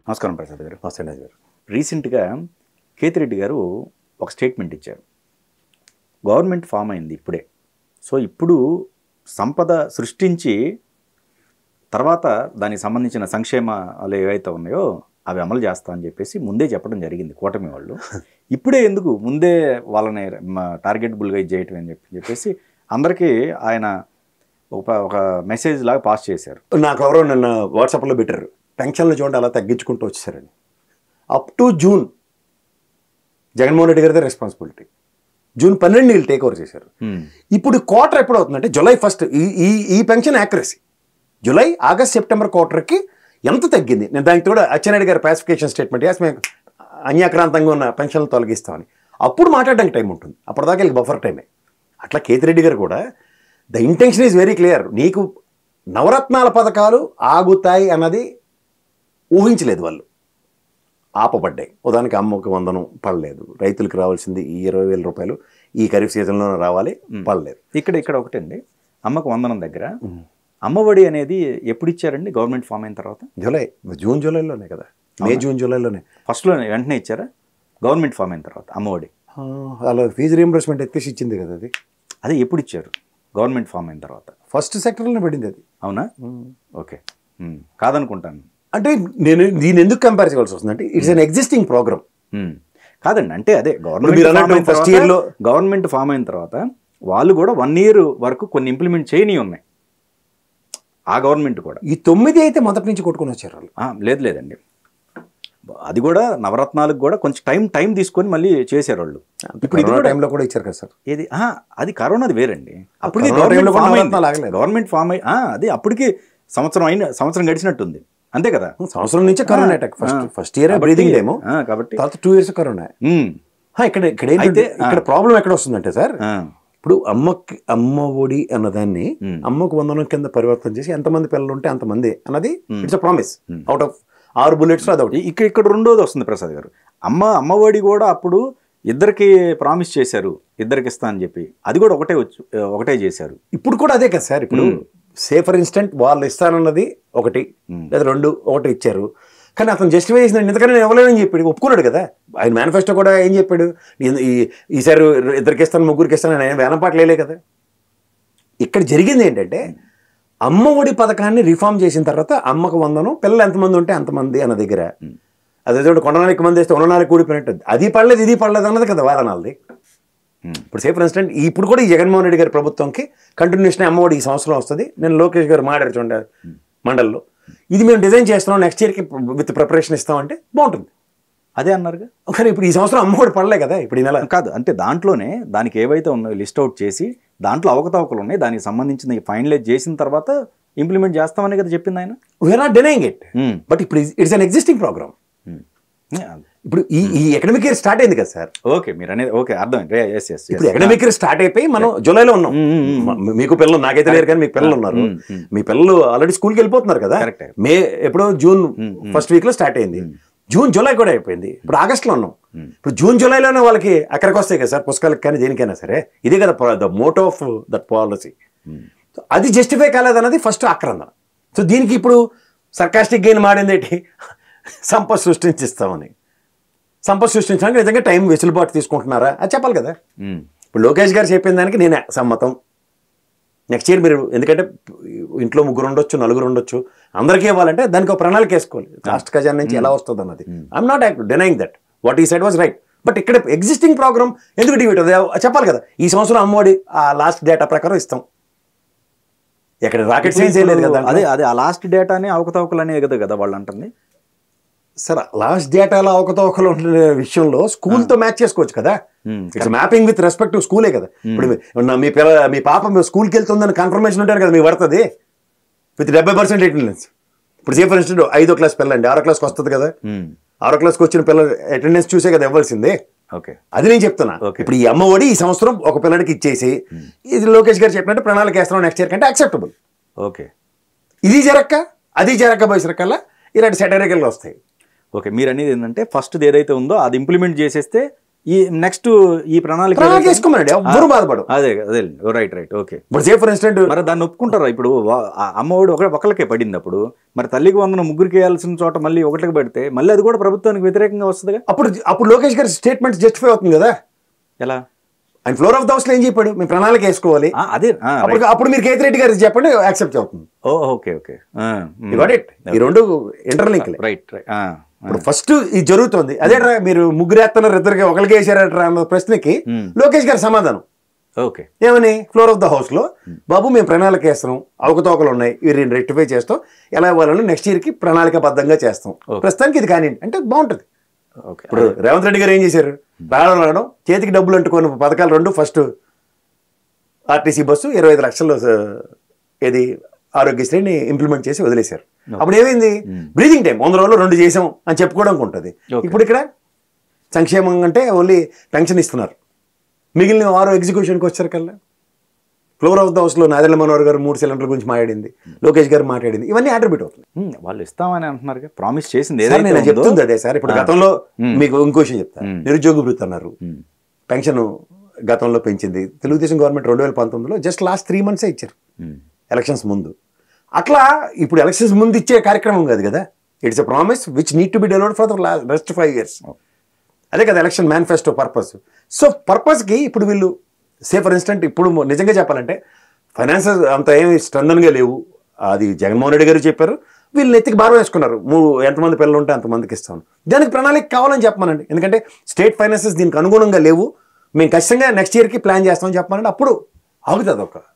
నమస్కారం ప్రసాద్ గారు. నమస్తే గారు. రీసెంట్గా కేతిరెడ్డి గారు ఒక స్టేట్మెంట్ ఇచ్చారు. గవర్నమెంట్ ఫామ్ అయింది ఇప్పుడే, సో ఇప్పుడు సంపద సృష్టించి తర్వాత దానికి సంబంధించిన సంక్షేమాలు ఏవైతే ఉన్నాయో అవి అమలు చేస్తా అని చెప్పేసి ముందే చెప్పడం జరిగింది కూటమి వాళ్ళు. ఇప్పుడే ఎందుకు ముందే వాళ్ళని టార్గెటబుల్గా ఇది చేయటం అని చెప్పేసి అందరికీ ఆయన ఒక మెసేజ్ లాగా పాస్ చేశారు. నాకు ఎవరో నిన్న వాట్సాప్లో పెట్టారు, పెన్షన్లు చూడండి అలా తగ్గించుకుంటూ వచ్చేసారని. Up to June Jaganmohan Reddy గారిదే రెస్పాన్సిబిలిటీ. జూన్ 12 వీళ్ళు టేక్ ఓవర్ చేశారు. ఇప్పుడు క్వార్టర్ ఎప్పుడు అవుతుందంటే జూలై 1 ఈ pension accuracy July August September క్వార్టర్కి ఎంత తగ్గింది. నేను దానికి కూడా అచ్చెన్నాయుడు గారి పాసిఫికేషన్ స్టేట్మెంట్ యాస్ మేము అన్యాక్రాంతంగా ఉన్న పెన్షన్లు తొలగిస్తామని అప్పుడు మాట్లాడడానికి టైం ఉంటుంది. అప్పటిదాకా వీళ్ళకి బఫర్ టైమే. అట్లా కేతిరెడ్డి గారు కూడా the intention is very clear. నీకు నవరత్నాల పథకాలు ఆగుతాయి అన్నది ఊహించలేదు వాళ్ళు, ఆపబడ్డాయి. ఉదాహరణకి అమ్మకు 100 పడలేదు, రైతులకు రావాల్సింది ఈ 20,000 రూపాయలు ఈ ఖరీఫ్ సీజన్లో రావాలి, పడలేదు. ఇక్కడ ఒకటండి, అమ్మకు 100 దగ్గర అమ్మఒడి అనేది ఎప్పుడు ఇచ్చారండి? గవర్నమెంట్ ఫామ్ అయిన తర్వాత జూన్ జూలైలోనే కదా, మే జూన్ జూలైలోనే ఫస్ట్లోనే వెంటనే ఇచ్చారా? గవర్నమెంట్ ఫామ్ అయిన తర్వాత అమ్మఒడి అలా ఫీజు రీయింబర్స్మెంట్ ఎత్తేసి ఇచ్చింది కదా. అది ఎప్పుడు ఇచ్చారు? గవర్నమెంట్ ఫామ్ అయిన తర్వాత ఫస్ట్ సెక్టర్లోనే పడింది అది. అవునా? ఓకే, కాదనుకుంటాను. అంటే నేను దీన్ని ఎందుకు కంపేర్ చేయాల్సి వస్తుంది అంటే ఇట్స్ అన్ ఎగ్జిస్టింగ్ ప్రోగ్రామ్. కాదండి, అంటే అదే గవర్నమెంట్ ఫామ్ అయిన తర్వాత వాళ్ళు కూడా 1 year వరకు కొన్ని ఇంప్లిమెంట్ చేయని ఉన్నాయి. ఆ గవర్నమెంట్ కూడా ఈ 9 అయితే మొదటి నుంచి కొట్టుకొని వచ్చారు వాళ్ళు. లేదండి, అది కూడా నవరత్నాలకు కూడా కొంచెం టైం తీసుకొని మళ్ళీ చేశారు వాళ్ళు. ఇప్పుడు ఇది టైంలో కూడా ఇచ్చారు కదా సార్. ఏది అది కరోనాది వేరండి. అప్పటికి గవర్నమెంట్ ఫామ్ అయ్యి అది అప్పటికి సంవత్సరం గడిచినట్టుంది, అంతే కదా. సంవత్సరం నుంచే corona attack. First year breathing ఏమో, కాబట్టి 2 years కరోనా. ఇక్కడ ప్రాబ్లం ఎక్కడ వస్తుందంటే సార్, ఇప్పుడు అమ్మ ఒడి అన్నదాన్ని అమ్మకు 100 కింద పరివర్తన చేసి ఎంతమంది పిల్లలు ఉంటే అంతమంది అన్నది it's a promise. Out of 6 bullets అదొకటి. ఇక్కడ రెండోది వస్తుంది ప్రసాద్ గారు. అమ్మఒడి కూడా అప్పుడు ఇద్దరికి ప్రామిస్ చేశారు, ఇద్దరికి ఇస్తా అని చెప్పి, అది కూడా ఒకటే చేశారు. ఇప్పుడు కూడా అదే కదా సార్. ఇప్పుడు సే ఫర్ ఇన్స్టెంట్ వాళ్ళు ఇస్తానన్నది ఒకటి లేదా 2 ఒకటి ఇచ్చారు, కానీ అతను జస్టిఫై చేసిన ఎందుకని నేను ఇవ్వలేనని చెప్పాడు, ఒప్పుకున్నాడు కదా. ఆయన మేనిఫెస్టో కూడా ఏం చెప్పాడు, ఈసారి 2కి ఇస్తాను 3కి ఇస్తాను ఆయన వేనపాట్లేలే కదా. ఇక్కడ జరిగింది ఏంటంటే అమ్మ ఒడి పథకాన్ని రిఫార్మ్ చేసిన తర్వాత అమ్మకు 100, పిల్లలు ఎంతమంది ఉంటే అంతమంది అన్న దగ్గర అదే చూడండి, కొండనానికి మంది వేస్తే 104 కూడిపోయినట్టు అది పడలేదు ఇది పడలేదు అన్నది కదా వాదనాలది. ఇప్పుడు సే ఫర్ ఇన్స్టెంట్ ఇప్పుడు కూడా ఈ జగన్మోహన్ రెడ్డి గారి ప్రభుత్వంకి కంటిన్యూషన్ అమ్మఒడి ఈ సంవత్సరం వస్తుంది. నేను లోకేష్ గారు మాట్లాడారు చూడండి మండల్లో, ఇది మేము డిజైన్ చేస్తున్నాం నెక్స్ట్ ఇయర్కి విత్ ప్రిపరేషన్ ఇస్తామంటే బాగుంటుంది అదే అన్నారుగా. కానీ ఇప్పుడు ఈ సంవత్సరం అమ్మఒడి పడలే కదా. ఇప్పుడు ఈ నెల కాదు, అంటే దాంట్లోనే దానికి ఏవైతే ఉన్నాయో లిస్ట్ అవుట్ చేసి దాంట్లో అవకతవకలు ఉన్నాయి, దానికి సంబంధించిన ఫైనలైజ్ చేసిన తర్వాత ఇంప్లిమెంట్ చేస్తామని కదా చెప్పింది ఆయన. We're not denying it, but ఇప్పుడు ఇట్స్ అన్ ఎగ్జిస్టింగ్ ప్రోగ్రామ్. ఇప్పుడు ఈ అకాడమిక్ ఇయర్ స్టార్ట్ అయింది కదా సార్. ఓకే, మీరు అనేది ఓకే, అర్థమైంది. ఇప్పుడు అకాడమిక్ ఇయర్ స్టార్ట్ అయిపోయి మనం జూలైలో ఉన్నాం. మీకు పిల్లలు, నాకైతే లేరు కానీ మీకు పిల్లలు ఉన్నారు. మీ పిల్లలు ఆల్రెడీ స్కూల్కి వెళ్ళిపోతున్నారు కదా. మే ఎప్పుడో జూన్ ఫస్ట్ వీక్లో స్టార్ట్ అయింది, జూన్ జూలై కూడా అయిపోయింది, ఇప్పుడు ఆగస్ట్లో ఉన్నాం. ఇప్పుడు జూన్ జూలైలోనే వాళ్ళకి అక్కడికి వస్తాయి కదా సార్, పుస్తకాలకు కానీ దేనికైనా సరే. ఇదే కదా the motto of that policy. అది జస్టిఫై కాలేదన్నది ఫస్ట్ ఆక్రందన. సో దీనికి ఇప్పుడు సర్కాస్టిక్ గెయిన్ మాడింది ఏంటి, సంపద సృష్టించిస్తామని. సంపద సృష్టించడానికి నిజంగా టైం వెసులుబాటు తీసుకుంటున్నారా అది చెప్పాలి కదా. ఇప్పుడు లోకేష్ గారు చెప్పిన దానికి నేను సమ్మతం. నెక్స్ట్ ఇయర్ మీరు, ఎందుకంటే ఇంట్లో 3 ఉండొచ్చు 4 ఉండొచ్చు, అందరికీ ఇవ్వాలంటే దానికి ఒక ప్రణాళిక వేసుకోవాలి, రాష్ట్ర ఖజానా నుంచి ఎలా వస్తుంది అన్నది. I'm not denying that, what ఈ సైడ్ వాజ్ రైట్. బట్ ఇక్కడ ఎగ్జిస్టింగ్ ప్రోగ్రామ్ ఎందుకు డివైడ్ చెప్పాలి కదా. ఈ సంవత్సరం అమ్మఒడి ఆ లాస్ట్ డేటా ప్రకారం ఇస్తాం, ఎక్కడ రాకెట్ సైన్స్ లేదు కదా. అదే ఆ లాస్ట్ డేటానే అవకతవకలు అనే కదా వాళ్ళు అంటుంది సార్. లాస్ట్ డేటాలో అవకతవకలు ఉండే విషయంలో స్కూల్తో మ్యాచ్ చేసుకోవచ్చు కదా. It's mapping with respect to స్కూలే కదా. ఇప్పుడు మీ పాప స్కూల్కి వెళ్తుందని కన్ఫర్మేషన్ ఉంటారు కదా, మీకు పడుతుంది విత్ 70% అటెండెన్స్. ఇప్పుడు సే ఫర్ ఇన్స్టెంట్ 5వ క్లాస్ పిల్లండి 6వ క్లాస్కి వస్తుంది కదా, 6వ క్లాస్కి వచ్చిన పిల్లలు అటెండెన్స్ చూసే కదా ఇవ్వాల్సిందే. ఓకే, అది నేను చెప్తున్నా. ఇప్పుడు ఈ అమ్మఒడి ఈ సంవత్సరం ఒక పిల్లడికి ఇచ్చేసి ఇది లోకేష్ గారు చెప్పినట్టు ప్రణాళిక వేస్తున్నాం నెక్స్ట్ ఇయర్ కంటే యాక్సెప్టబుల్. ఓకే, ఇది జరక్క అది జరక్క బయసరకల్లా ఇలాంటి సెటరికల్గా వస్తాయి. ఓకే, మీరు అనేది ఏంటంటే ఫస్ట్ ఏదైతే ఉందో అది ఇంప్లిమెంట్ చేసేస్తే ఈ నెక్స్ట్ ఈ ప్రణాళిక వేసుకోమనండి, ఎవ్వరు బాధపడు. అదే అదే రైట్ ఓకే. ఇప్పుడు సే ఫర్ ఇన్స్టెంట్ మరి దాన్ని ఒప్పుకుంటారా? ఇప్పుడు అమ్మఒడి ఒకళ్ళకే పడింది, అప్పుడు మరి తల్లికి వందనం ముగ్గురికి వేయాల్సిన చోట మళ్ళీ ఒకటికి పెడితే మళ్ళీ అది కూడా ప్రభుత్వానికి వ్యతిరేకంగా వస్తుందిగా. అప్పుడు లోకేష్ గారి స్టేట్మెంట్ జస్టిఫై అవుతుంది కదా. ఎలా? ఆయన ఫ్లోర్ ఆఫ్ ద హౌస్ లో ఏం చెప్పాడు, మేము ప్రణాళిక వేసుకోవాలి. అదే అప్పుడు మీరు కేతిరెడ్డి గారికి చెప్పండి, యాక్సెప్ట్ అవుతుంది. ఓకే ఈ రెండు ఇంటర్లింక్. రైట్. ఇప్పుడు ఫస్ట్ ఇది జరుగుతుంది, అదేట్రా మీరు ముగ్గురు వేస్తున్నారు, ఇద్దరికి ఒకరికి వేసారట్రా అన్న ప్రశ్నకి లోకేష్ గారి సమాధానం ఓకే ఏమని, ఫ్లోర్ ఆఫ్ ద హౌస్ లో బాబు మేము ప్రణాళిక వేస్తున్నాం, అవకతవకలు ఉన్నాయి, ఇవి రెక్టిఫై చేస్తాం, ఎలా ఇవ్వాలని నెక్స్ట్ ఇయర్ కి ప్రణాళికబద్ధంగా చేస్తాం, ప్రస్తుతానికి ఇది కానివ్వండి అంటే బాగుంటుంది. ఇప్పుడు రేవంత్ రెడ్డి గారు ఏం చేశారు, రావడం చేతికి డబ్బులు అంటుకొని పథకాలు రెండు, ఫస్ట్ ఆర్టీసీ బస్సు 25 లక్షలు ఏది ఆరోగ్యశ్రీని ఇంప్లిమెంట్ చేసి వదిలేశారు. అప్పుడు ఏమైంది, బ్రీదింగ్ టైం 100 రోజులు 2 చేసాం అని చెప్పుకోవడానికి ఉంటుంది. ఇప్పుడు ఇక్కడ సంక్షేమం అంటే ఓన్లీ పెన్షన్ ఇస్తున్నారు, మిగిలిన 6 ఎగ్జిక్యూషన్కి వచ్చారు కల్లా. ఫ్లోర్ ఆఫ్ ద హౌస్ లో నాదెళ్ల మనోహర్ గారు 3 సిలిండర్ల గురించి మాట్లాడింది, లోకేష్ గారు మాట్లాడింది, ఇవన్నీ అట్రిబ్యూట్ అవుతుంది. వాళ్ళు ఇస్తామని అంటున్నారు, ప్రామిస్ చేసింది నేను చెప్తుంది అదే సార్. ఇప్పుడు గతంలో మీకు ఇంకో విషయం చెప్తాను, నిరుద్యోగ భృతి అన్నారు, పెన్షన్ గతంలో పెంచింది తెలుగుదేశం గవర్నమెంట్ 2019లో, జస్ట్ లాస్ట్ 3 months ఇచ్చారు ఎలక్షన్స్ ముందు. అట్లా ఇప్పుడు ఎలక్షన్స్ ముందు ఇచ్చే కార్యక్రమం కాదు కదా, it's a promise which need to be delivered for the next 5 years. అదే కదా ఎలక్షన్ మేనిఫెస్టో పర్పస్. సో పర్పస్కి ఇప్పుడు వీళ్ళు సే ఫర్ ఇన్స్టెంట్ ఇప్పుడు నిజంగా చెప్పాలంటే ఫైనాన్సెస్ అంత ఏమి స్ట్రెంథన్గా లేవు, అది జగన్మోహన్ రెడ్డి గారు చెప్పారు, వీళ్ళు నెత్తికి భారం వేసుకున్నారు, ఎంతమంది పిల్లలు ఉంటే అంతమందికి ఇస్తాను, దానికి ప్రణాళిక కావాలని చెప్పమనండి. ఎందుకంటే స్టేట్ ఫైనాన్సెస్ దీనికి అనుగుణంగా లేవు, మేము ఖచ్చితంగా నెక్స్ట్ ఇయర్కి ప్లాన్ చేస్తామని చెప్పమనండి, అప్పుడు ఆగుతుంది ఒక